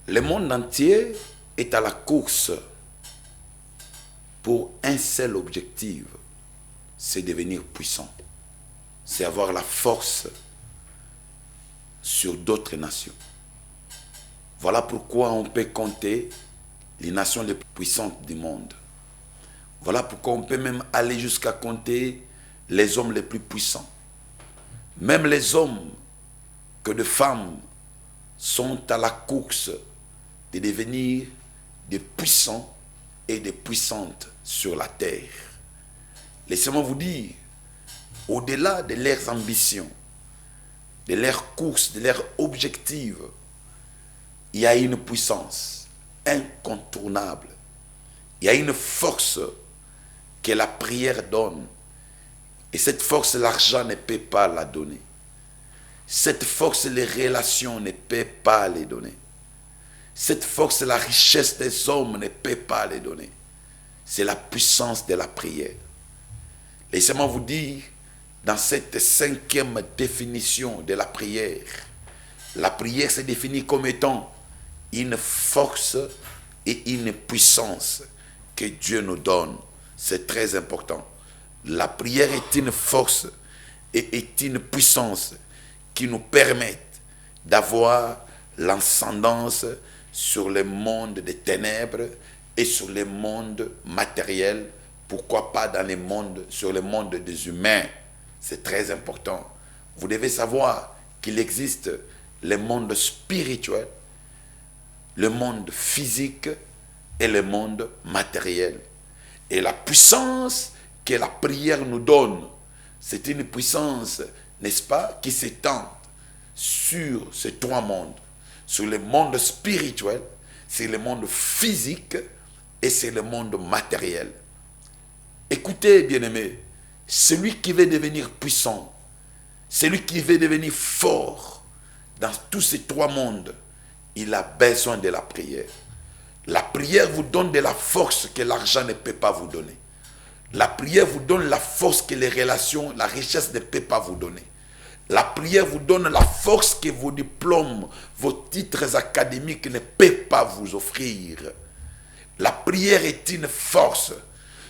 Le monde entier est à la course pour un seul objectif, c'est devenir puissant. C'est avoir la force sur d'autres nations. Voilà pourquoi on peut compter les nations les plus puissantes du monde. Voilà pourquoi on peut même aller jusqu'à compter les hommes les plus puissants. Même les hommes que de femmes sont à la course de devenir des puissants et des puissantes sur la terre. Laissez-moi vous dire, au-delà de leurs ambitions, de leurs courses, de leurs objectifs, il y a une puissance incontournable. Il y a une force que la prière donne. Et cette force, l'argent ne peut pas la donner. Cette force, les relations ne peuvent pas les donner. Cette force, la richesse des hommes ne peut pas les donner. C'est la puissance de la prière. Laissez-moi vous dire, dans cette 5e définition de la prière se définit comme étant une force et une puissance que Dieu nous donne. C'est très important. La prière est une force et est une puissance qui nous permettent d'avoir l'ascendance sur le monde des ténèbres et sur le monde matériel, pourquoi pas sur le monde des humains. C'est très important. Vous devez savoir qu'il existe le monde spirituel, le monde physique et le monde matériel. Et la puissance que la prière nous donne, c'est une puissance, n'est-ce pas, qui s'étend sur ces 3 mondes. Sur le monde spirituel, c'est le monde physique et c'est le monde matériel. Écoutez, bien-aimés, celui qui veut devenir puissant, celui qui veut devenir fort dans tous ces 3 mondes, il a besoin de la prière. La prière vous donne de la force que l'argent ne peut pas vous donner. La prière vous donne la force que les relations, la richesse ne peut pas vous donner. La prière vous donne la force que vos diplômes, vos titres académiques ne peuvent pas vous offrir. La prière est une force.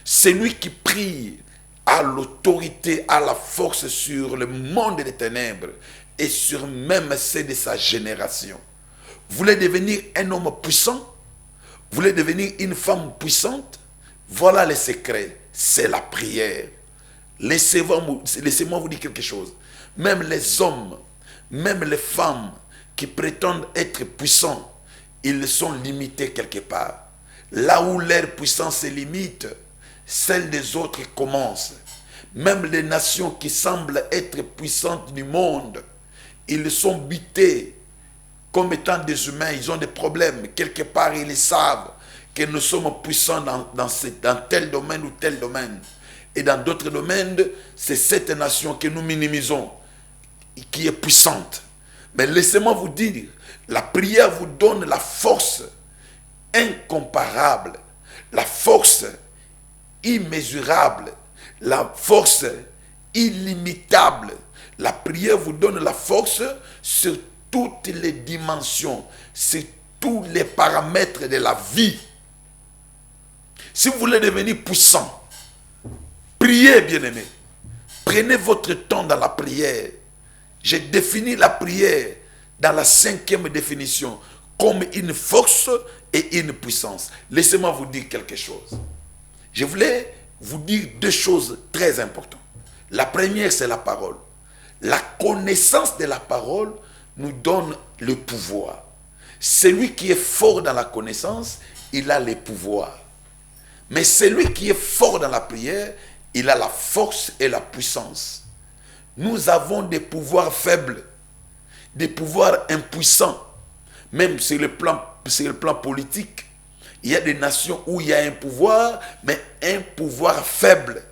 Celui qui prie a l'autorité, a la force sur le monde des ténèbres et sur même ceux de sa génération. Vous voulez devenir un homme puissant? Vous voulez devenir une femme puissante? Voilà le secret, c'est la prière. Laissez-moi vous dire quelque chose. Même les hommes, même les femmes qui prétendent être puissants, ils sont limités quelque part. Là où leur puissance se limite, celle des autres commence. Même les nations qui semblent être puissantes du monde, ils sont butés comme étant des humains, ils ont des problèmes. Quelque part, ils savent que nous sommes puissants dans tel domaine ou tel domaine. Et dans d'autres domaines, c'est cette nation que nous minimisons, qui est puissante. Mais laissez-moi vous dire, la prière vous donne la force incomparable, la force immesurable, la force illimitable. La prière vous donne la force sur toutes les dimensions, sur tous les paramètres de la vie. Si vous voulez devenir puissant, priez, bien-aimés. Prenez votre temps dans la prière. J'ai défini la prière dans la 5e définition comme une force et une puissance. Laissez-moi vous dire quelque chose. Je voulais vous dire 2 choses très importantes. La première, c'est la parole. La connaissance de la parole nous donne le pouvoir. Celui qui est fort dans la connaissance, il a le pouvoir. Mais celui qui est fort dans la prière, il a la force et la puissance. Nous avons des pouvoirs faibles, des pouvoirs impuissants, même sur le plan politique. Il y a des nations où il y a un pouvoir, mais un pouvoir faible,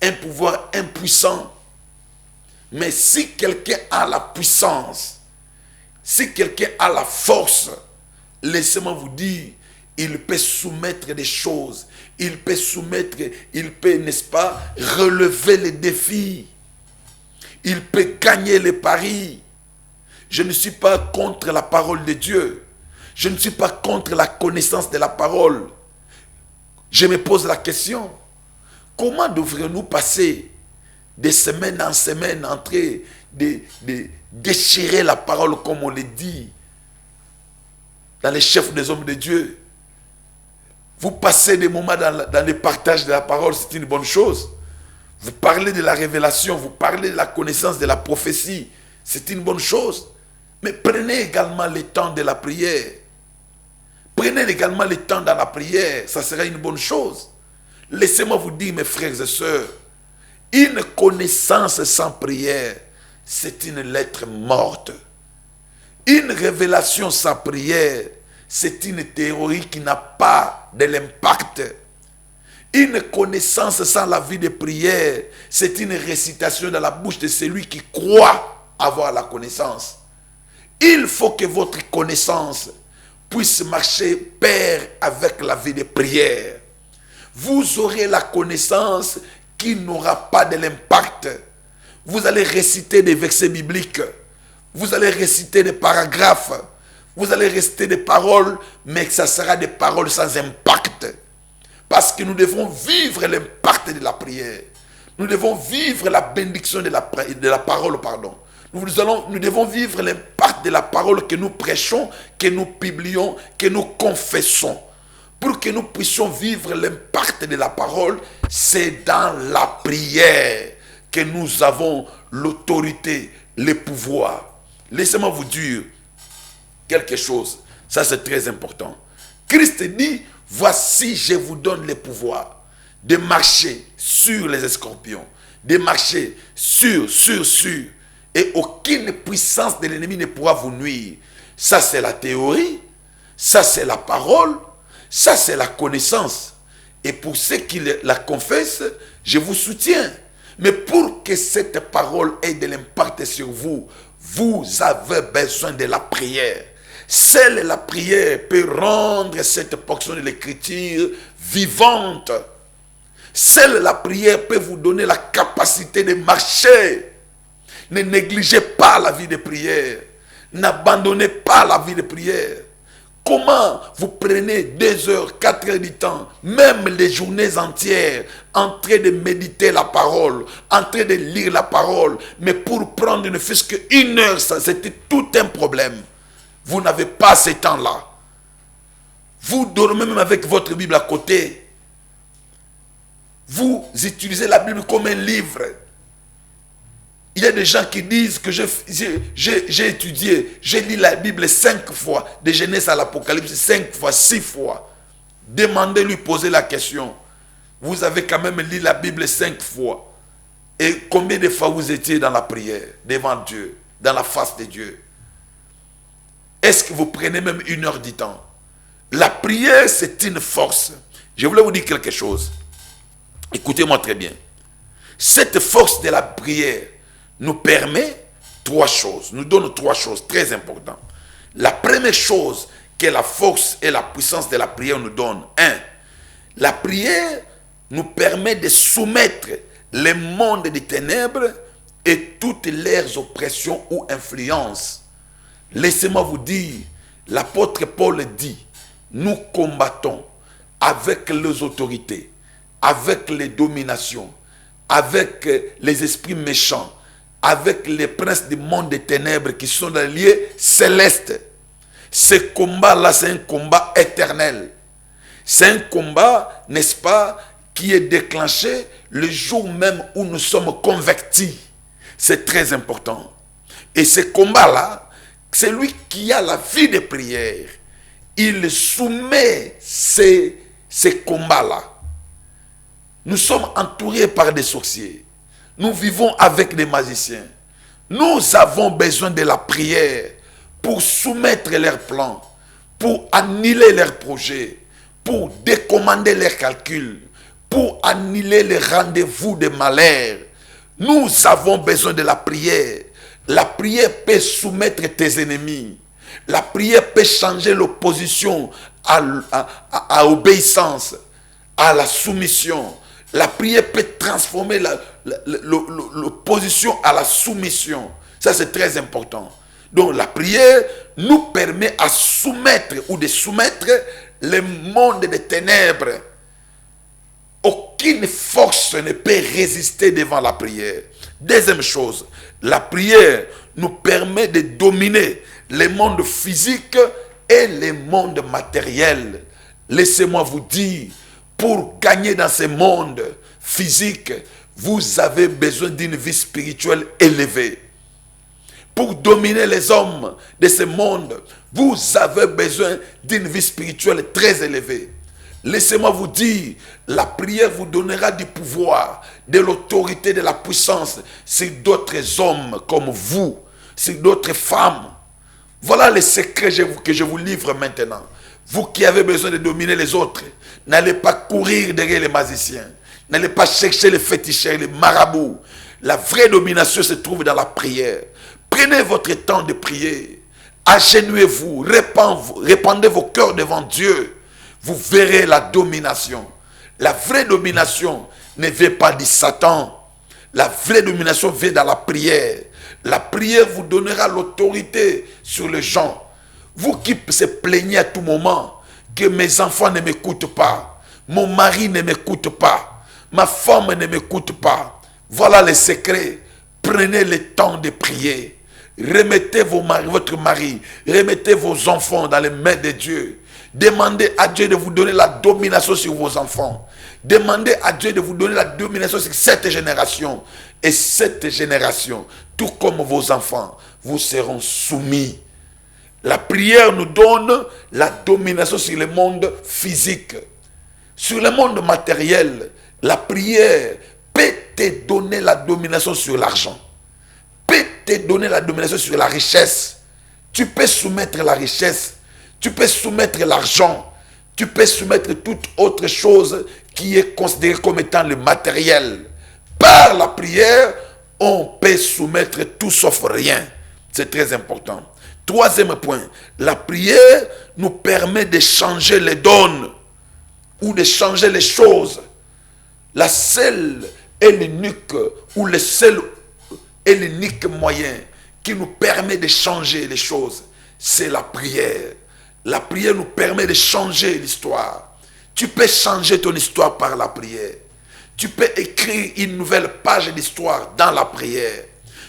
un pouvoir impuissant. Mais si quelqu'un a la puissance, si quelqu'un a la force, laissez-moi vous dire, il peut soumettre des choses, il peut, n'est-ce pas, relever les défis. Il peut gagner les paris. Je ne suis pas contre la parole de Dieu. Je ne suis pas contre la connaissance de la parole. Je me pose la question, comment devrions-nous passer de semaine en semaine en train de déchirer la parole comme on le dit dans les chefs des hommes de Dieu? Vous passez des moments dans le partage de la parole, c'est une bonne chose. Vous parlez de la révélation, vous parlez de la connaissance de la prophétie, c'est une bonne chose. Mais prenez également le temps de la prière. Prenez également le temps dans la prière, ça sera une bonne chose. Laissez-moi vous dire, mes frères et sœurs, une connaissance sans prière, c'est une lettre morte. Une révélation sans prière, c'est une théorie qui n'a pas de l'impact. Une connaissance sans la vie de prière, c'est une récitation dans la bouche de celui qui croit avoir la connaissance. Il faut que votre connaissance puisse marcher pair avec la vie de prière. Vous aurez la connaissance qui n'aura pas de l'impact. Vous allez réciter des versets bibliques. Vous allez réciter des paragraphes. Vous allez réciter des paroles, mais ça sera des paroles sans impact. Parce que nous devons vivre l'impact de la prière. Nous devons vivre la bénédiction de la parole, pardon. Nous devons vivre l'impact de la parole que nous prêchons, que nous publions, que nous confessons. Pour que nous puissions vivre l'impact de la parole, c'est dans la prière que nous avons l'autorité, le pouvoir. Laissez-moi vous dire quelque chose. Ça, c'est très important. Christ dit, voici, je vous donne le pouvoir de marcher sur les scorpions, de marcher sur. Et aucune puissance de l'ennemi ne pourra vous nuire. Ça, c'est la théorie. Ça, c'est la parole. Ça, c'est la connaissance. Et pour ceux qui la confessent, je vous soutiens. Mais pour que cette parole ait de l'impact sur vous, vous avez besoin de la prière. Seule la prière peut rendre cette portion de l'écriture vivante. Seule la prière peut vous donner la capacité de marcher. Ne négligez pas la vie de prière. N'abandonnez pas la vie de prière. Comment vous prenez 2 heures, 4 heures du temps, même les journées entières, en train de méditer la parole, en train de lire la parole, mais pour prendre ne fût-ce qu'une heure, ça c'était tout un problème. Vous n'avez pas ce temps-là. Vous dormez même avec votre Bible à côté. Vous utilisez la Bible comme un livre. Il y a des gens qui disent que j'ai étudié, j'ai lu la Bible 5 fois, de Genèse à l'Apocalypse 5 fois, 6 fois. Demandez-lui, posez la question. Vous avez quand même lu la Bible 5 fois. Et combien de fois vous étiez dans la prière, devant Dieu, dans la face de Dieu? Est-ce que vous prenez même 1 heure du temps? La prière, c'est une force. Je voulais vous dire quelque chose. Écoutez-moi très bien. Cette force de la prière nous permet 3 choses, nous donne 3 choses très importantes. La première chose que la force et la puissance de la prière nous donnent, 1. La prière nous permet de soumettre le monde des ténèbres et toutes leurs oppressions ou influences. Laissez-moi vous dire, l'apôtre Paul dit, nous combattons avec les autorités, avec les dominations, avec les esprits méchants, avec les princes du monde des ténèbres qui sont dans les lieux célestes. Ce combat-là, c'est un combat éternel. C'est un combat, n'est-ce pas, qui est déclenché le jour même où nous sommes convertis. C'est très important. Et ce combat-là, c'est lui qui a la vie de prière. Il soumet ces combats-là. Nous sommes entourés par des sorciers. Nous vivons avec des magiciens. Nous avons besoin de la prière pour soumettre leurs plans, pour annuler leurs projets, pour décommander leurs calculs, pour annuler les rendez-vous de malheur. Nous avons besoin de la prière. La prière peut soumettre tes ennemis. La prière peut changer l'opposition à obéissance, à la soumission. La prière peut transformer l'opposition à la soumission. Ça, c'est très important. Donc, la prière nous permet à soumettre ou de soumettre le monde des ténèbres. Aucune force ne peut résister devant la prière. Deuxième chose, la prière nous permet de dominer le monde physique et le monde matériel. Laissez-moi vous dire, pour gagner dans ce monde physique, vous avez besoin d'une vie spirituelle élevée. Pour dominer les hommes de ce monde, vous avez besoin d'une vie spirituelle très élevée. Laissez-moi vous dire, la prière vous donnera du pouvoir, de l'autorité, de la puissance sur d'autres hommes comme vous, sur d'autres femmes. Voilà les secrets que je vous livre maintenant. Vous qui avez besoin de dominer les autres, n'allez pas courir derrière les magiciens. N'allez pas chercher les féticheurs, les marabouts. La vraie domination se trouve dans la prière. Prenez votre temps de prier. Agenouillez-vous, répandez vos cœurs devant Dieu. Vous verrez la domination. La vraie domination ne vient pas du Satan. La vraie domination vient dans la prière. La prière vous donnera l'autorité sur les gens. Vous qui se plaignez à tout moment que mes enfants ne m'écoutent pas, mon mari ne m'écoute pas, ma femme ne m'écoute pas. Voilà le secret. Prenez le temps de prier. Remettez votre mari, remettez vos enfants dans les mains de Dieu. Demandez à Dieu de vous donner la domination sur vos enfants. Demandez à Dieu de vous donner la domination sur cette génération. Et cette génération, tout comme vos enfants, vous seront soumis. La prière nous donne la domination sur le monde physique. Sur le monde matériel, la prière peut te donner la domination sur l'argent. Peut te donner la domination sur la richesse. Tu peux soumettre la richesse. Tu peux soumettre l'argent. Tu peux soumettre toute autre chose qui est considérée comme étant le matériel. Par la prière, on peut soumettre tout sauf rien. C'est très important. Troisième point, la prière nous permet de changer les dons ou de changer les choses. La seule et l'unique ou le seul et l'unique moyen qui nous permet de changer les choses, c'est la prière. La prière nous permet de changer l'histoire. Tu peux changer ton histoire par la prière. Tu peux écrire une nouvelle page d'histoire dans la prière.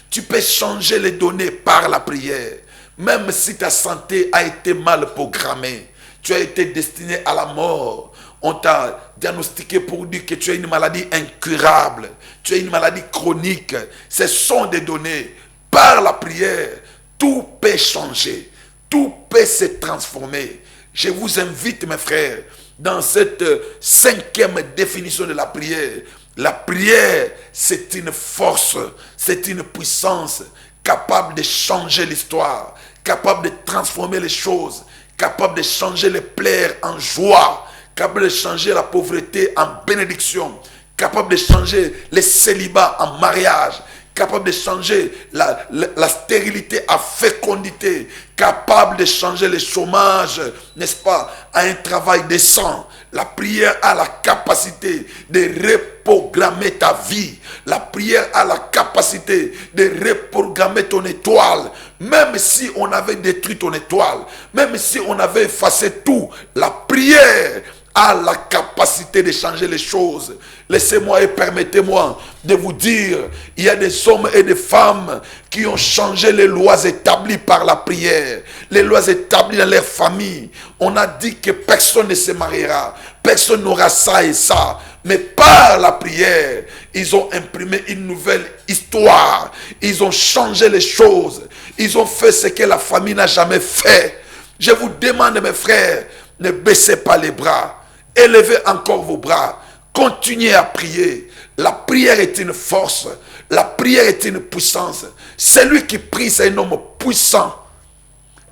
Tu peux changer les données par la prière. Même si ta santé a été mal programmée, tu as été destiné à la mort. On t'a diagnostiqué pour dire que tu as une maladie incurable. Tu as une maladie chronique. Ce sont des données. Par la prière, tout peut changer. Tout peut se transformer. Je vous invite, mes frères, dans cette cinquième définition de la prière. La prière, c'est une force, c'est une puissance capable de changer l'histoire, capable de transformer les choses, capable de changer les plaies en joie, capable de changer la pauvreté en bénédiction, capable de changer les célibats en mariage, capable de changer la stérilité en fécondité, capable de changer le chômage, n'est-ce pas, à un travail décent. La prière a la capacité de reprogrammer ta vie. La prière a la capacité de reprogrammer ton étoile. Même si on avait détruit ton étoile, même si on avait effacé tout, la prière a la capacité de changer les choses. Laissez-moi et permettez-moi de vous dire, il y a des hommes et des femmes qui ont changé les lois établies par la prière, les lois établies dans leur famille. On a dit que personne ne se mariera, personne n'aura ça et ça. Mais par la prière, ils ont imprimé une nouvelle histoire. Ils ont changé les choses. Ils ont fait ce que la famille n'a jamais fait. Je vous demande, mes frères, ne baissez pas les bras. Élevez encore vos bras. Continuez à prier. La prière est une force. La prière est une puissance. Celui qui prie, c'est un homme puissant.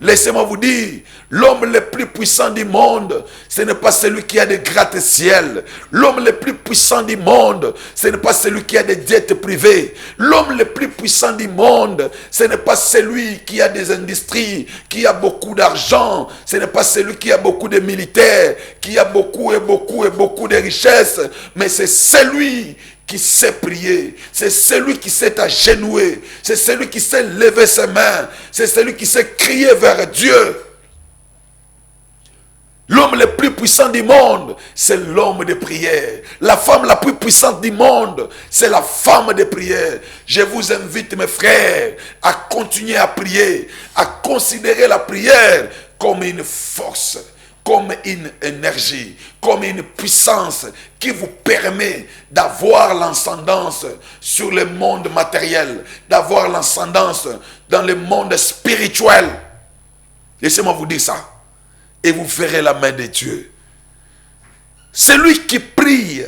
Laissez-moi vous dire, l'homme le plus puissant du monde, ce n'est pas celui qui a des gratte-ciel. L'homme le plus puissant du monde, ce n'est pas celui qui a des diètes privées. L'homme le plus puissant du monde, ce n'est pas celui qui a des industries, qui a beaucoup d'argent. Ce n'est pas celui qui a beaucoup de militaires, qui a beaucoup et beaucoup et beaucoup de richesses. Mais c'est celui qui sait prier. C'est celui qui sait agenouiller. C'est celui qui sait lever ses mains. C'est celui qui sait crier vers Dieu. L'homme le plus puissant du monde, c'est l'homme de prière. La femme la plus puissante du monde, c'est la femme de prière. Je vous invite, mes frères, à continuer à prier, à considérer la prière comme une force, comme une énergie, comme une puissance qui vous permet d'avoir l'ascendance sur le monde matériel, d'avoir l'ascendance dans le monde spirituel. Laissez-moi vous dire ça. Et vous verrez la main de Dieu. Celui qui prie,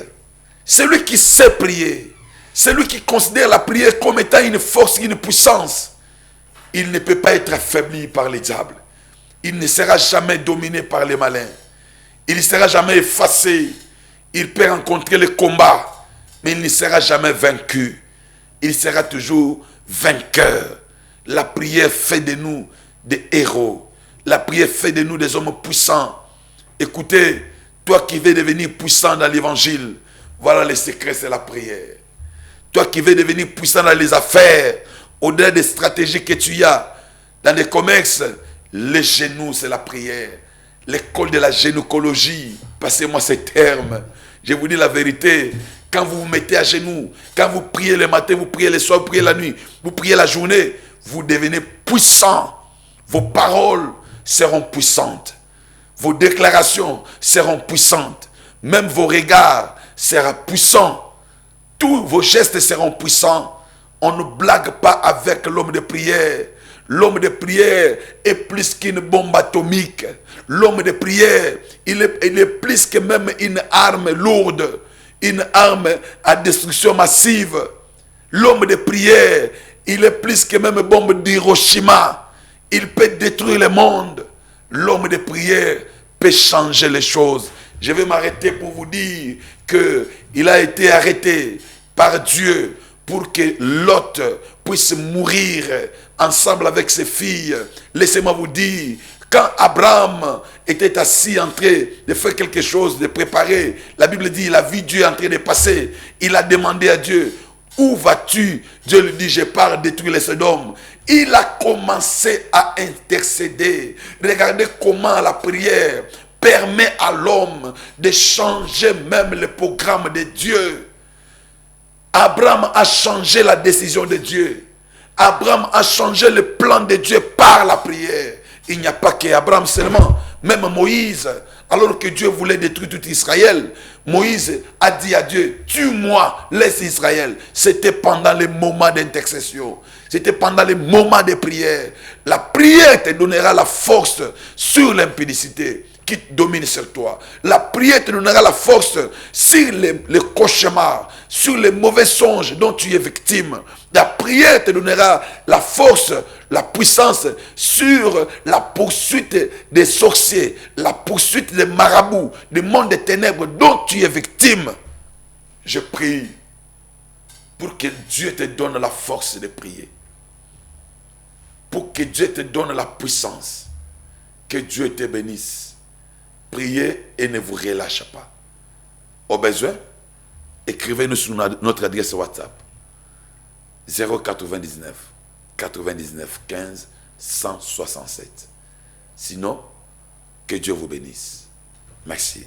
celui qui sait prier, celui qui considère la prière comme étant une force, une puissance, il ne peut pas être affaibli par les diables. Il ne sera jamais dominé par les malins. Il ne sera jamais effacé. Il peut rencontrer le combat, mais il ne sera jamais vaincu. Il sera toujours vainqueur. La prière fait de nous des héros. La prière fait de nous des hommes puissants. Écoutez, toi qui veux devenir puissant dans l'évangile, voilà le secret, c'est la prière. Toi qui veux devenir puissant dans les affaires, au-delà des stratégies que tu as, dans les commerces, les genoux, c'est la prière. L'école de la gynécologie, passez-moi ces termes. Je vous dis la vérité, quand vous vous mettez à genoux, quand vous priez le matin, vous priez le soir, vous priez la nuit, vous priez la journée, vous devenez puissant. Vos paroles seront puissantes. Vos déclarations seront puissantes. Même vos regards seront puissants. Tous vos gestes seront puissants. On ne blague pas avec l'homme de prière. L'homme de prière est plus qu'une bombe atomique. L'homme de prière, il est plus que même une arme lourde. Une arme à destruction massive. L'homme de prière, il est plus que même une bombe d'Hiroshima. Il peut détruire le monde. L'homme de prière peut changer les choses. Je vais m'arrêter pour vous dire qu'il a été arrêté par Dieu pour que Lot puisse mourir ensemble avec ses filles. Laissez-moi vous dire, quand Abraham était assis en train de faire quelque chose, de préparer, la Bible dit, il a vu Dieu en train de passer. Il a demandé à Dieu, où vas-tu? Dieu lui dit, je pars détruire les Sodomes. Il a commencé à intercéder. Regardez comment la prière permet à l'homme de changer même le programme de Dieu. Abraham a changé la décision de Dieu. Abraham a changé le plan de Dieu par la prière. Il n'y a pas qu'Abraham seulement. Même Moïse, alors que Dieu voulait détruire tout Israël, Moïse a dit à Dieu, tue-moi, laisse Israël. C'était pendant les moments d'intercession. C'était pendant les moments de prière. La prière te donnera la force sur l'impudicité qui domine sur toi. La prière te donnera la force sur les cauchemars, sur les mauvais songes dont tu es victime. La prière te donnera la force, la puissance sur la poursuite des sorciers, la poursuite des marabouts, du monde des ténèbres dont tu es victime. Je prie pour que Dieu te donne la force de prier. Pour que Dieu te donne la puissance. Que Dieu te bénisse. Priez et ne vous relâchez pas. Au besoin, écrivez-nous sur notre adresse WhatsApp 099 99 15 167. Sinon, que Dieu vous bénisse. Merci.